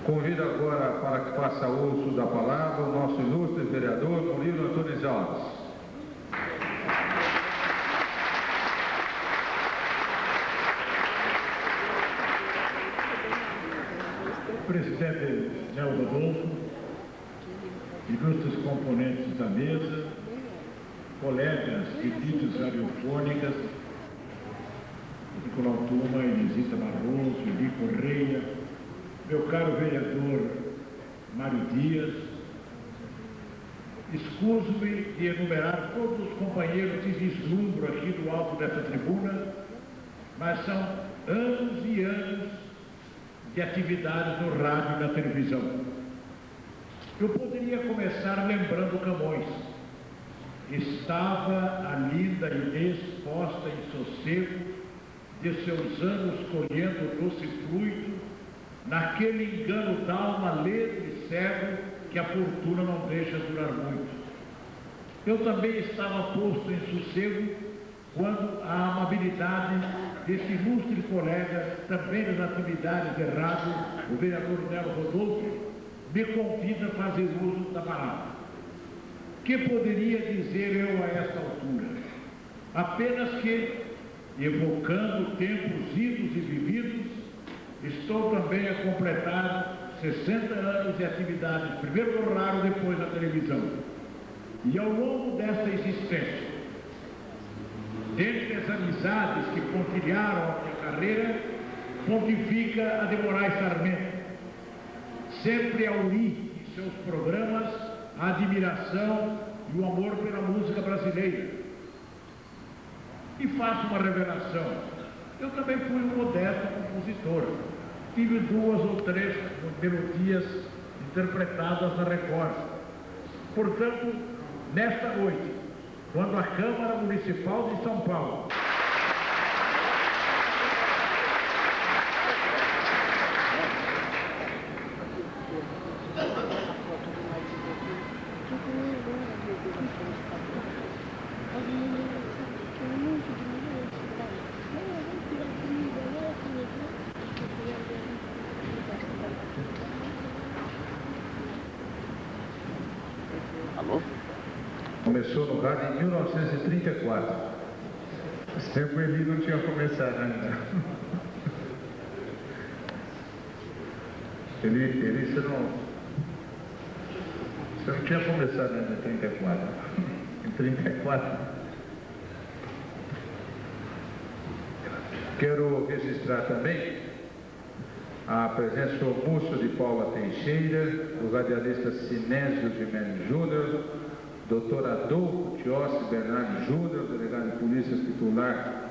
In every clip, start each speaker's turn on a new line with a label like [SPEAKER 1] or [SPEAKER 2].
[SPEAKER 1] Convido agora para que faça uso da palavra o nosso ilustre vereador Murilo Antunes Alves.
[SPEAKER 2] Presidente Neldo Adolfo, ilustres componentes da mesa, colegas de mídias radiofônicas, Nicolau Tuma, Elisita Barroso, Eli Correia, meu caro vereador Mário Dias, escuso-me de enumerar todos os companheiros que vislumbro aqui do alto dessa tribuna, mas são anos e anos de atividades no rádio e na televisão. Eu poderia começar lembrando Camões. Estava a linda Inês posta em sossego de seus anos colhendo o doce fruto, naquele engano d'alma ledo e cego que a fortuna não deixa durar muito. Eu também estava posto em sossego quando a amabilidade desse ilustre colega, também das atividades de rádio, o vereador Nelo Rodolfo, me convida a fazer uso da palavra. Que poderia dizer eu a esta altura? Apenas que, evocando tempos idos e vividos, estou também a completar 60 anos de atividades, primeiro no rádio, depois na televisão. E ao longo desta existência, dentre as amizades que pontilharam a minha carreira, pontifica a de Moraes Sarmento. Sempre auri em seus programas a admiração e o amor pela música brasileira. E faço uma revelação. Eu também fui um modesto compositor. Tive 2 ou 3 melodias interpretadas na Record. Portanto, nesta noite, quando a Câmara Municipal de São Paulo
[SPEAKER 1] Começou no rádio em 1934.
[SPEAKER 3] Sempre ele não tinha começado ainda.
[SPEAKER 1] Você não tinha começado ainda em 34. Em 34. Quero registrar também a presença robusta de Paula Teixeira, do radialista Sinésio de Melo Júnior, Dr. Adolfo Tiossi Bernardo Júnior, delegado de polícia titular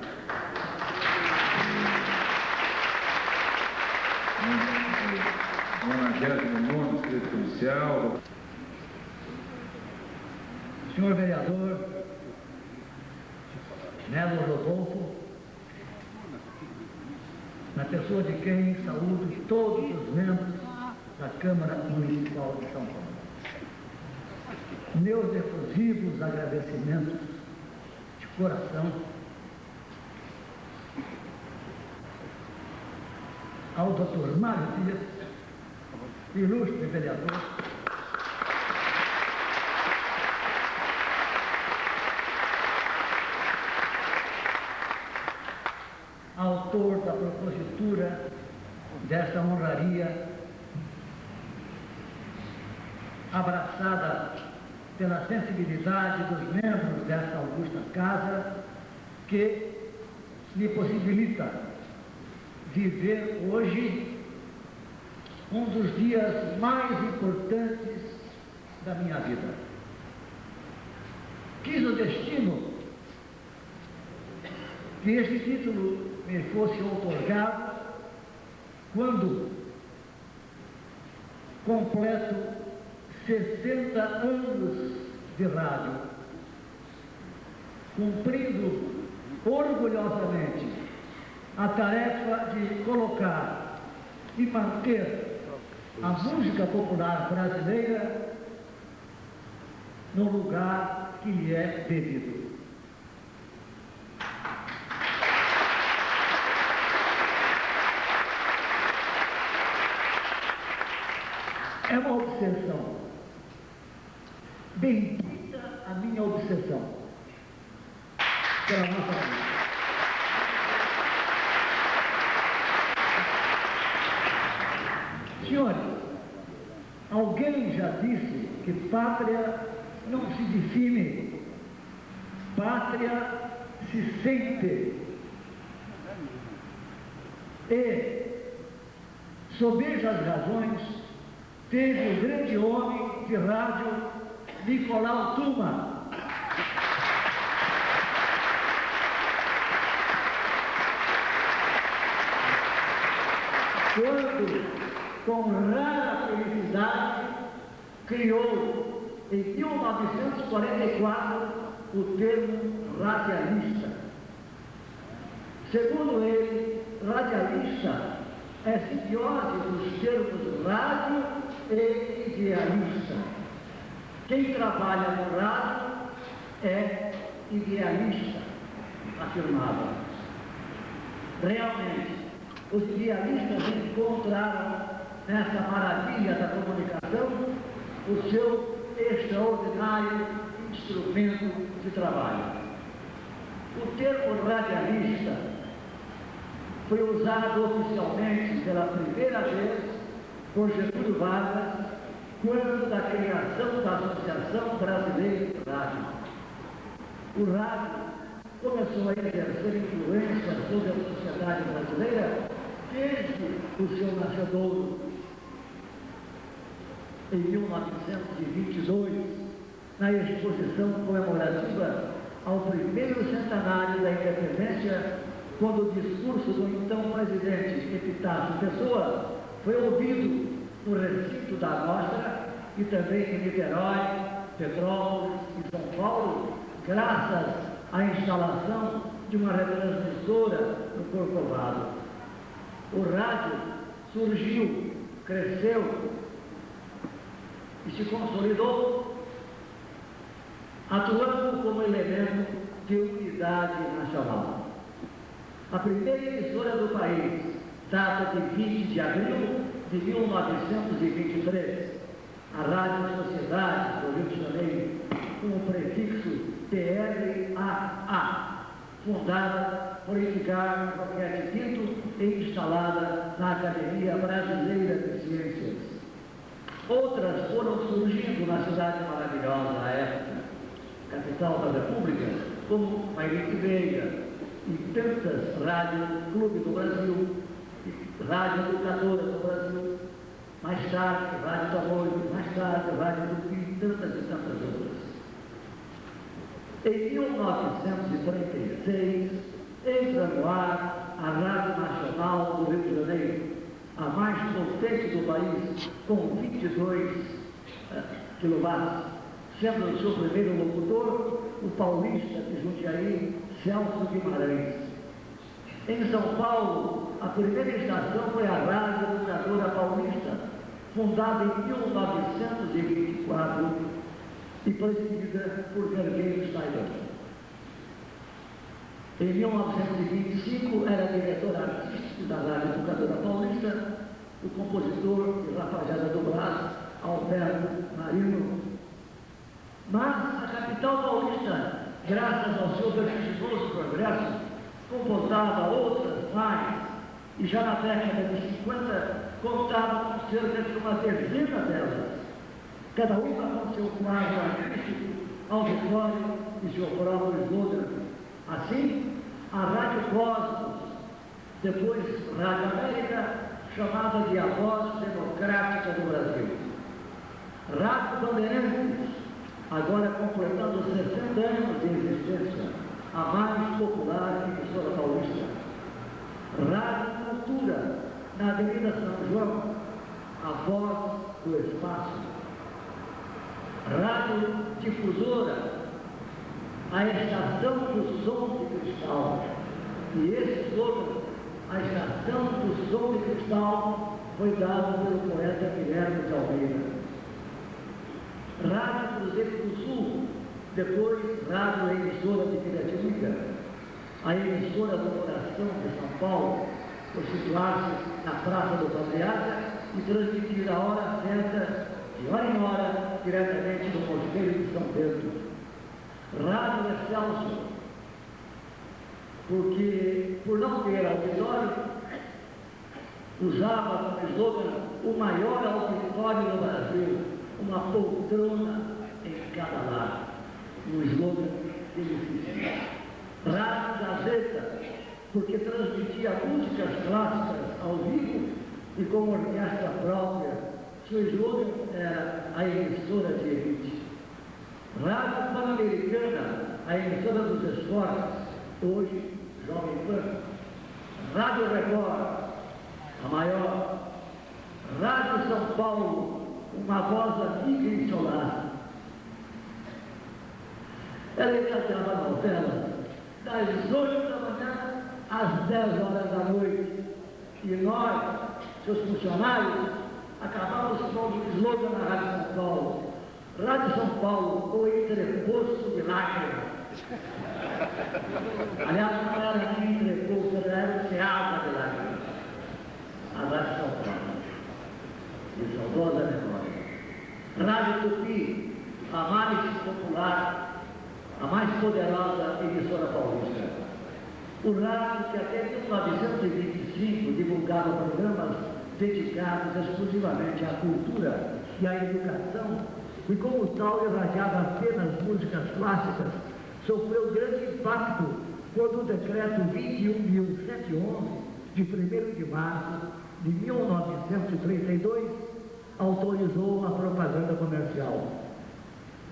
[SPEAKER 1] no 99º Distrito Policial.
[SPEAKER 4] Senhor vereador Nelo Rodolfo, na pessoa de quem saúdo todos os membros da Câmara Municipal de São Paulo. Meus efusivos agradecimentos de coração ao Dr. Mário Dias, ilustre vereador, autor da propositura desta honraria, abraçada pela sensibilidade dos membros desta augusta casa, que me possibilita viver hoje um dos dias mais importantes da minha vida. Quis o destino que este título me fosse outorgado quando completo 60 anos de rádio, cumprindo orgulhosamente a tarefa de colocar e manter a música popular brasileira no lugar que lhe é devido. é uma obsessão. Bendita a minha obsessão pela nossa vida. Senhores, alguém já disse que pátria não se define, pátria se sente. E, sob estas razões, teve o grande homem de rádio Nicolau Tuma, quando, com rara felicidade, criou em 1944 o termo radialista. Segundo ele, radialista é simbiose dos termos rádio e idealista. Quem trabalha no rádio é idealista, afirmava. Realmente, os idealistas encontraram nessa maravilha da comunicação o seu extraordinário instrumento de trabalho. O termo radialista foi usado oficialmente pela primeira vez por Getúlio Vargas quando da criação da Associação Brasileira de Rádio. O rádio começou a exercer influência sobre a sociedade brasileira desde o seu nascedouro. Em 1922, na exposição comemorativa ao primeiro centenário da independência, quando o discurso do então presidente Epitácio Pessoa foi ouvido no recinto da Mostra e também em Niterói, Petrópolis e São Paulo, graças à instalação de uma retransmissora no Corcovado. O rádio surgiu, cresceu e se consolidou, atuando como elemento de unidade nacional. A primeira emissora do país data de 20 de abril de 1923, a Rádio Sociedade do Rio de Janeiro, com o prefixo TRAA, fundada por Edgar Roquete Pinto e instalada na Academia Brasileira de Ciências. Outras foram surgindo na cidade maravilhosa à época, capital da República, como Mairite Veiga e tantas Rádio Clube do Brasil, e Rádio Educadora do Brasil, mais tarde Rádio Tamoio, mais tarde Rádio Tupi, tantas e tantas outras. Em 1936, entra no ar a Rádio Nacional do Rio de Janeiro, a mais potente do país, com 22 kW, sendo o seu primeiro locutor o paulista de Jundiaí, Celso Guimarães. Em São Paulo, a primeira estação foi a Rádio Educadora Paulista, fundada em 1924 e presidida por Vergueiro Steiner. Em 1925, era diretor artístico da Rádio Educadora Paulista o compositor e rapaziada do Brás, Alberto Marino. Mas a capital paulista, graças ao seu vertiginoso progresso, comportava outras mais, e já na década de 50 contava com cerca de uma dezena delas, cada uma com seu quadro artístico, auditório e seu próprio slogan. Assim, a Rádio Cosmos, depois Rádio América, chamada de a voz democrática do Brasil. Rádio Bandeirantes, agora completando 60 anos de existência, a mais popular emissora paulista. Rádio Cultura, na Avenida São João, a voz do espaço. Rádio Difusora, a estação do som de cristal. E esse slogan, a estação do som de cristal, foi dado pelo poeta Guilherme de Almeida. Rádio Cruzeiro do Sul, depois Rádio Emissora de Piratininga, a emissora do coração de São Paulo, por situar-se na Praça do Patriarca, e transmitir a hora certa, de hora em hora, diretamente do Mosteiro de São Pedro. Rádio Excelsior, porque, por não ter auditório, usava como slogan o maior auditório do Brasil, uma poltrona em cada lado, um slogan delicioso. Rádio Gazeta, porque transmitia músicas clássicas ao vivo e com orquestra própria. Seu slogan era a emissora de elite. Rádio Pan-Americana, a emissora dos esportes, hoje Jovem Pan. Rádio Record, a maior. Rádio São Paulo, uma voz amiga e solar. Ela encadeava novelas das 8 da manhã às 10 horas da noite. E nós, seus funcionários, acabamos com o slogan na Rádio São Paulo. Rádio São Paulo, o entreposto de lágrimas. Aliás, não era nem entreposto, era o teatro de lágrimas. A Rádio São Paulo, de saudosa memória. Rádio Tupi, a mais popular, a mais poderosa emissora paulista. O rádio que até 1925 divulgava programas dedicados exclusivamente à cultura e à educação, e como tal irradiava apenas músicas clássicas, sofreu grande impacto quando o decreto 21.111, de 1º de março de 1932, autorizou a propaganda comercial.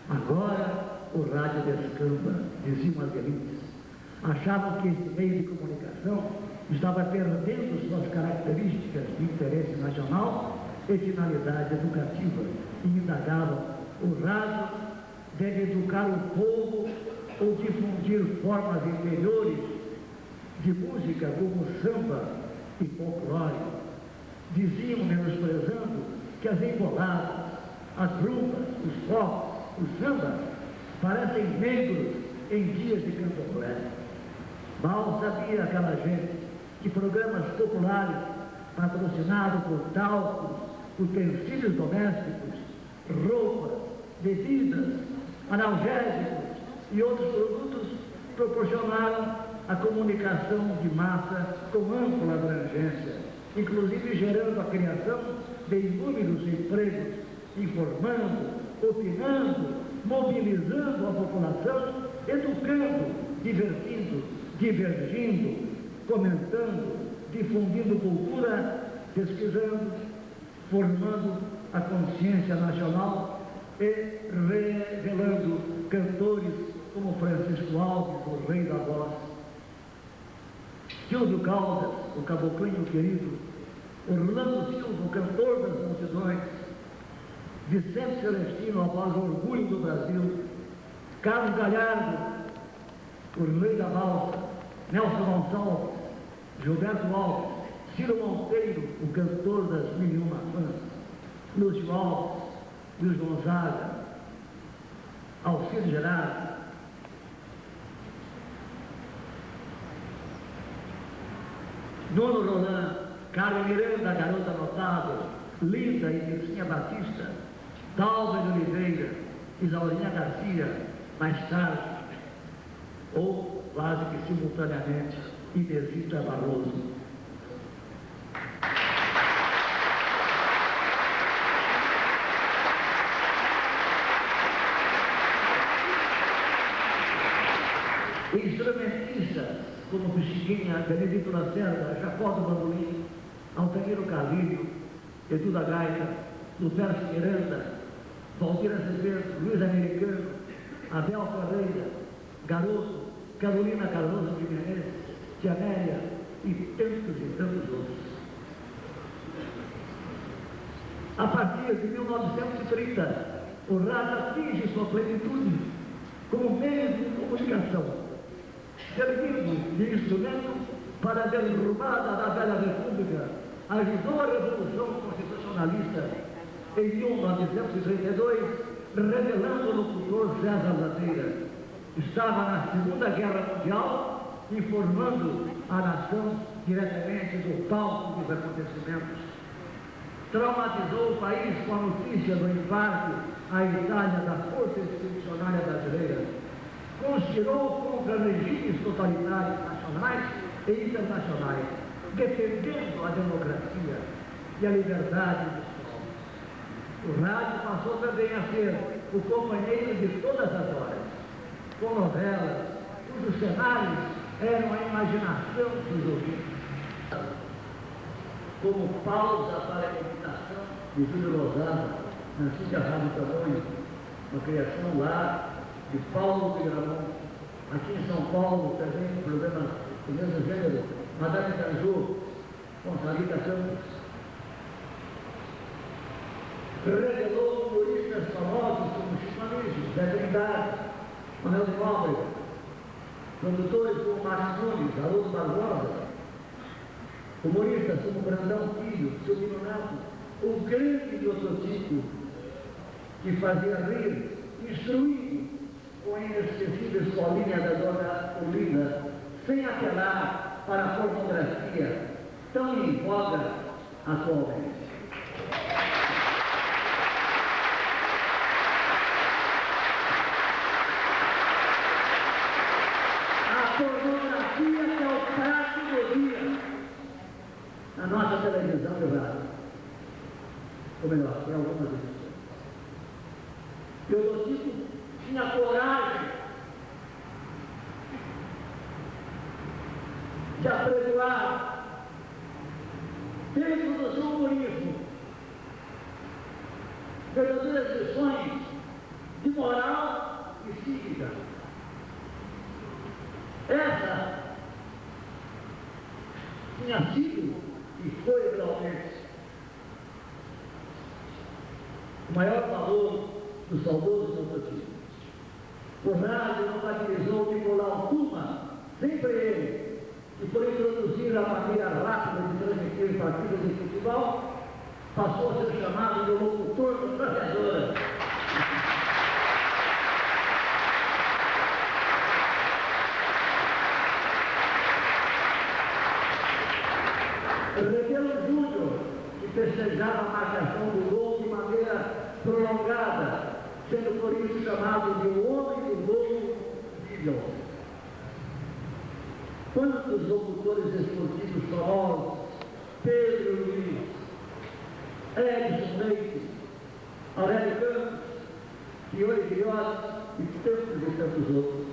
[SPEAKER 4] Agora o rádio descamba, diziam as elites. Achavam que esse meio de comunicação estava perdendo suas características de interesse nacional e finalidade educativa, e indagavam: o rádio deve educar o povo ou difundir formas interiores de música como samba e folclore. Diziam, menosprezando, que as emboladas, as rumbas, os focos, os sambas parecem negros em dias de candomblé. Mal sabia aquela gente que programas populares patrocinados por talcos, utensílios domésticos, roupas, bebidas, analgésicos e outros produtos proporcionaram a comunicação de massa com ampla abrangência, inclusive gerando a criação de inúmeros empregos, informando, opinando, mobilizando a população, educando, divergindo, comentando, difundindo cultura, pesquisando, formando a consciência nacional e revelando cantores como Francisco Alves, o rei da voz, Silvio Caldas, o caboclinho querido, Orlando Silva, o cantor das multidões, Vicente Celestino, a voz orgulho do Brasil, Carlos Galhardo, o rei da valsa, Nelson Gonçalves, Gilberto Alves, Ciro Monteiro, o cantor das 1001 fãs, Lúcio Alves, Luiz Gonzaga, Alcide Gerardo, Nuno Roland, Carmen Miranda, Garota Notável, Linda e Dircinha Batista, Dalva de Oliveira, Isaurinha Garcia, mais tarde, ou quase que simultaneamente, Inesita Barroso. Instrumentistas como Chiquinha, Benedito Lacerda, Jacó do Bandolim, Altamiro Carlinho, Edu da Gaita, Lupercio Miranda, Valdir Azevedo, Luiz Americano, Abel Ferreira, Garoto, Carolina Cardoso de Menezes, Tia Amélia e tantos outros. A partir de 1930, o rádio atinge sua plenitude como meio de comunicação, servindo de instrumento para a derrubada da velha república. Ajudou a Revolução Constitucionalista em 1932, revelando o locutor César Ladeira. Estava na Segunda Guerra Mundial, informando a nação diretamente do palco dos acontecimentos. traumatizou o país com a notícia do embarque à Itália da Força Expedicionária Brasileira, conspirou contra regimes totalitários nacionais e internacionais, defendendo a democracia e a liberdade dos povos. O rádio passou também a ser o companheiro de todas as horas, com novelas cujos cenários eram a imaginação dos ouvintes. Como pausa para a imitação de Júlio Lozada, na antiga Rádio Tamanho, uma criação lá de Paulo de Gramont. Aqui em São Paulo também um programa do mesmo gênero, Madame Canjô, com Sarita Campos. Revelou humoristas famosos como Chico Anísio, Zé Trindade, Manuel de Nóbrega, produtores como Márcio Nunes, Haroldo Barbosa, humoristas como Brandão Filho, Silvino Neto, o grande prototipo que fazia rir, instruído com a inesquecível escolinha da dona Olinda, sem apelar para a pornografia, tão em voga atualmente. A pornografia que é o prato do dia na nossa televisão e rádio. Ou melhor, tem algumas vezes. Teodosico tinha coragem de apregoar dentro do seu humorismo verdadeiras lições de moral e cívica. Essa tinha sido e foi realmente o maior valor do saudoso prototipo. O rádio notabilizou Nicolau Tuma, sempre ele, que por introduzir a maneira rápida de transmitir partidas de futebol, passou a ser chamado de locutor metralhadora. Rebelo Júnior, que festejava a marcação do gol de maneira prolongada, sendo por isso chamado de o homem do gol milhão. Quantos locutores esportivos famosos, Pedro Luiz, Edson Leite, Aurélio Campos, Fiore Griotti e tantos outros.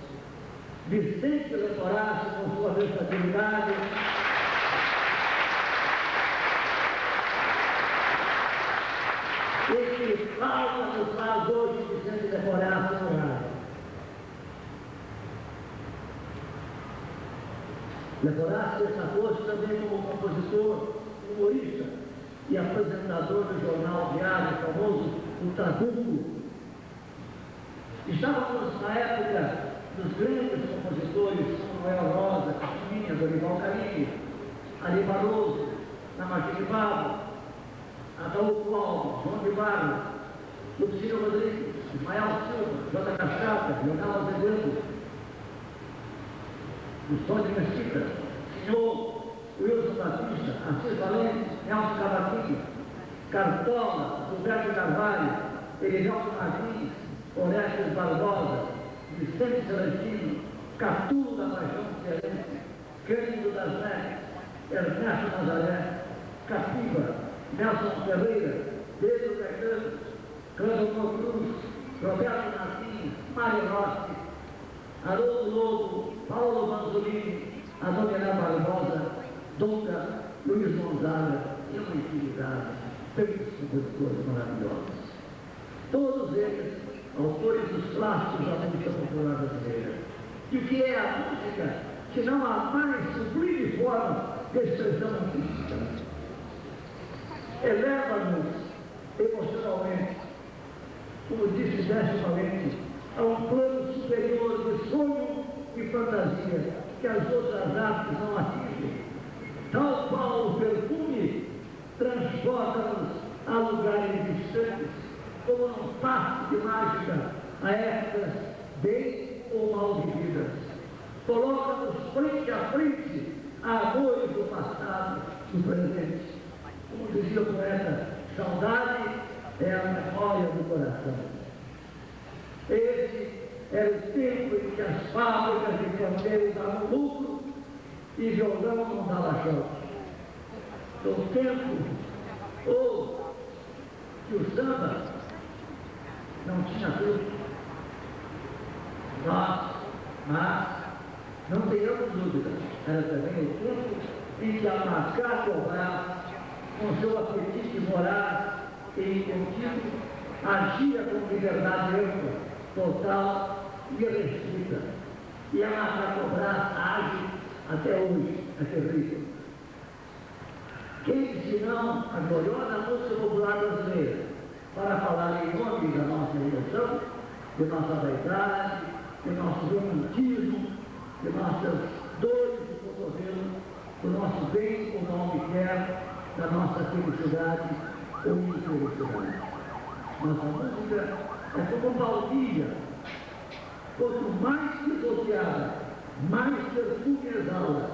[SPEAKER 4] Vicente Leporace, com sua versatilidade, esse falta nos faz hoje Vicente Leporace no rádio. Leporace destacou-se também como compositor, humorista e apresentador do jornal diário famoso, o Trabuco. Estávamos na época dos grandes compositores como Noel Rosa, Cassininha, Dorival Caymmi, Ari Barroso, Lamartine Babo, Adolfo Alves, João de Barros, Lucílio Rodrigues, Ismael Silva, J. Cascata, Leonel Azevedo, Gustavo de Mesquita, Senhor, Wilson Batista, Assis Valente, Nelson Cavaquinho, Cartola, Roberto Carvalho, Elivelto Martins, Orestes Barbosa, Vicente Celestino, Catulo da Paixão Cearense, Cândido das Neves, Ernesto Nazaré, Capiva, Nelson Ferreira, Pedro Caetano, Cláudio Cruz, Roberto Martins, Mário Rossi, Haroldo Lobo, Paulo Manzolini, Adoniana Barbosa, Donga, Luiz Gonzaga e uma infinidade, tantos compositores maravilhosos. Todos eles, autores dos clássicos da música popular brasileira. E o que é a música, se não a mais sublime forma de expressão artística? Eleva-nos emocionalmente, como disse Décio Valente, a um plano superior de sonho e fantasia que as outras artes não atingem. Tal qual o perfume transporta-nos a lugares distantes, como num passe de mágica a épocas bem ou mal vividas. Coloca-nos frente a frente a amores do passado, do presente. Como dizia o poeta Saudade é a memória do coração. Esse era o tempo em que as fábricas de canteiro davam lucro e violão não dava choque. O tempo que o samba não tinha tudo. Mas não tenhamos dúvida, era também o tempo em que a macaca obrar, com seu apetite morar e contínuo, agia com liberdade ampla, total e restrita. E a macaca obrar age até hoje, é terrível. Quem, senão a gloriosa música popular brasileira, para falar em nome da nossa emoção, de nossa vaidade, de nosso romantismo, de nossas dores de cotovelo, do nosso bem ou não me quer, da nossa felicidade ou infelicidade. Nossa música é como baunilha. Quanto mais pisoteada, mais perfume exala.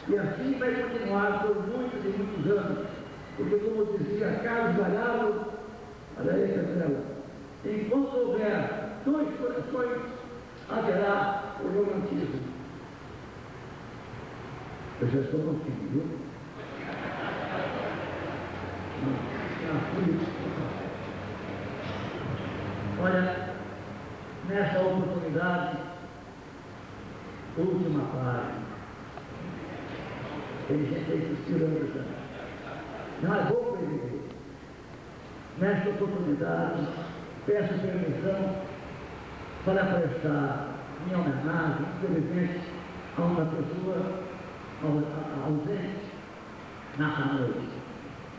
[SPEAKER 4] E assim vai continuar por muitos e muitos anos. Porque, como dizia Carlos Galhardo, olha aí, Cancela, enquanto houver dois corações, haverá o romantismo. Eu já estou no fim, viu? Olha, nessa oportunidade, última página, ele já fez suspirando já. Mas vou perder. Nesta oportunidade, peço permissão para prestar minha homenagem, infelizmente, a uma pessoa ausente nessa noite.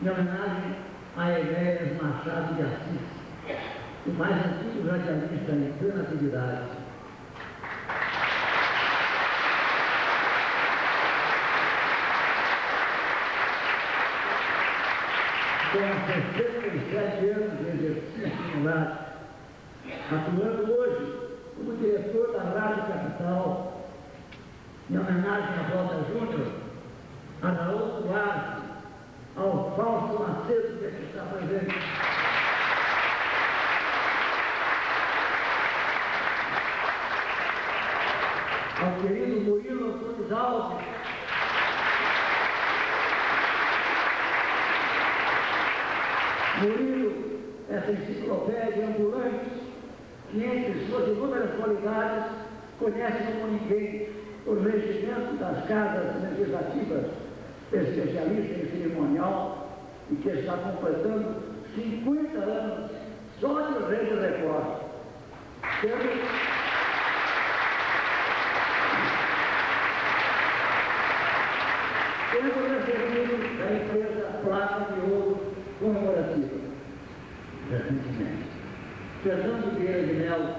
[SPEAKER 4] Minha homenagem a Enéas Machado de Assis, o mais antigo radialista em plena atividade. Com 67 anos de exercício no rádio, atuando hoje como diretor da Rádio Capital, em homenagem a Walter Júnior, a Raul Duarte, ao Fausto Macedo, que aqui está presente. Ao querido Murilo Antunes Alves, Murilo, essa enciclopédia ambulante, que entre suas inúmeras qualidades conhece como ninguém o regimento das casas legislativas, especialista em cerimonial, e que está completando 50 anos só de Rede Record. Temos recebido da empresa Placa de Ouro comemorativa, recentemente. Fernando Vieira de Melo,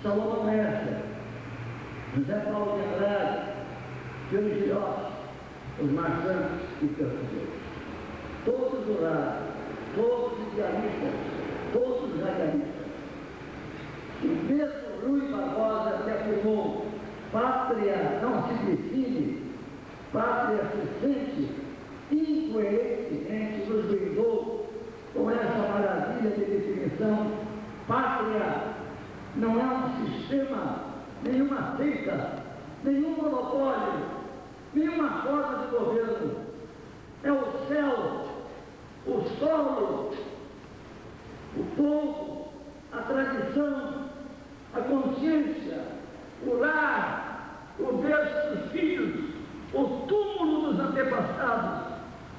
[SPEAKER 4] Salomão Mestre, José Paulo de Andrade, Júlio Girotti, os marçantes e cancioneiros. Todos do rádio, todos os idealistas, todos os radialistas. E mesmo Rui Barbosa que afirmou: pátria não se define, pátria se sente, incoerentemente nos brindou com essa maravilha de definição. Pátria não é um sistema, nenhuma seita, nenhum monopólio, nenhuma forma de governo. É o céu, o solo, o povo, a tradição, a consciência, o lar, o berço dos filhos, o túmulo dos antepassados,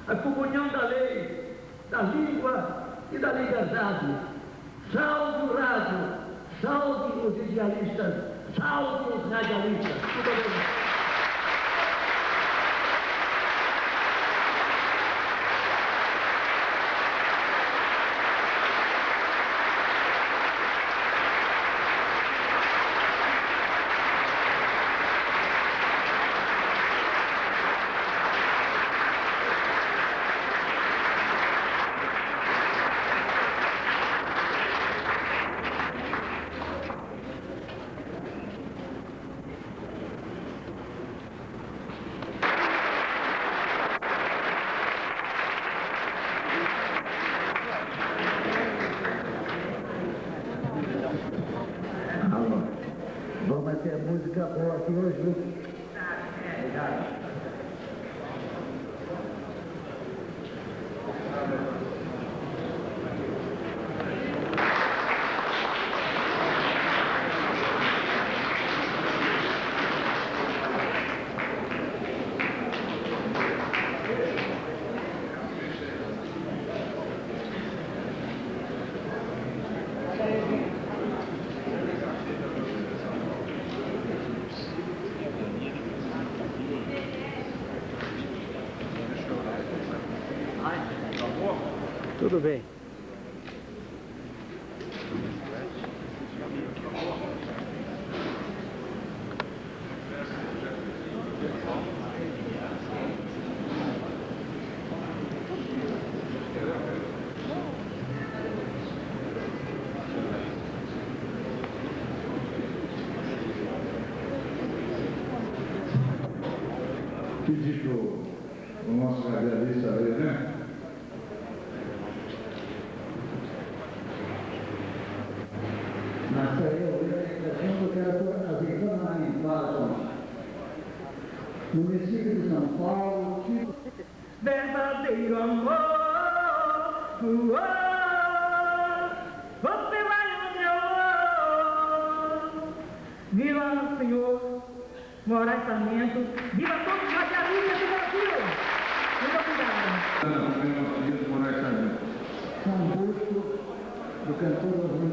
[SPEAKER 4] a comunhão da lei, da língua e da liberdade. Salve o rádio, salve os idealistas, salve os radialistas. Muito obrigado. Capô aqui hoje.
[SPEAKER 5] Tudo bem.
[SPEAKER 1] Pedir para o nosso radialista ler, né?
[SPEAKER 4] Mas eu quero avisando na minha fala, no município de São Paulo, verdadeiro amor, você vai no meu amor. Viva Senhor Moraes Sarmento, viva todos os radialistas do Brasil. Muito obrigada.
[SPEAKER 1] Não, nosso querido Moraes Sarmento.
[SPEAKER 4] São Augusto, do cantor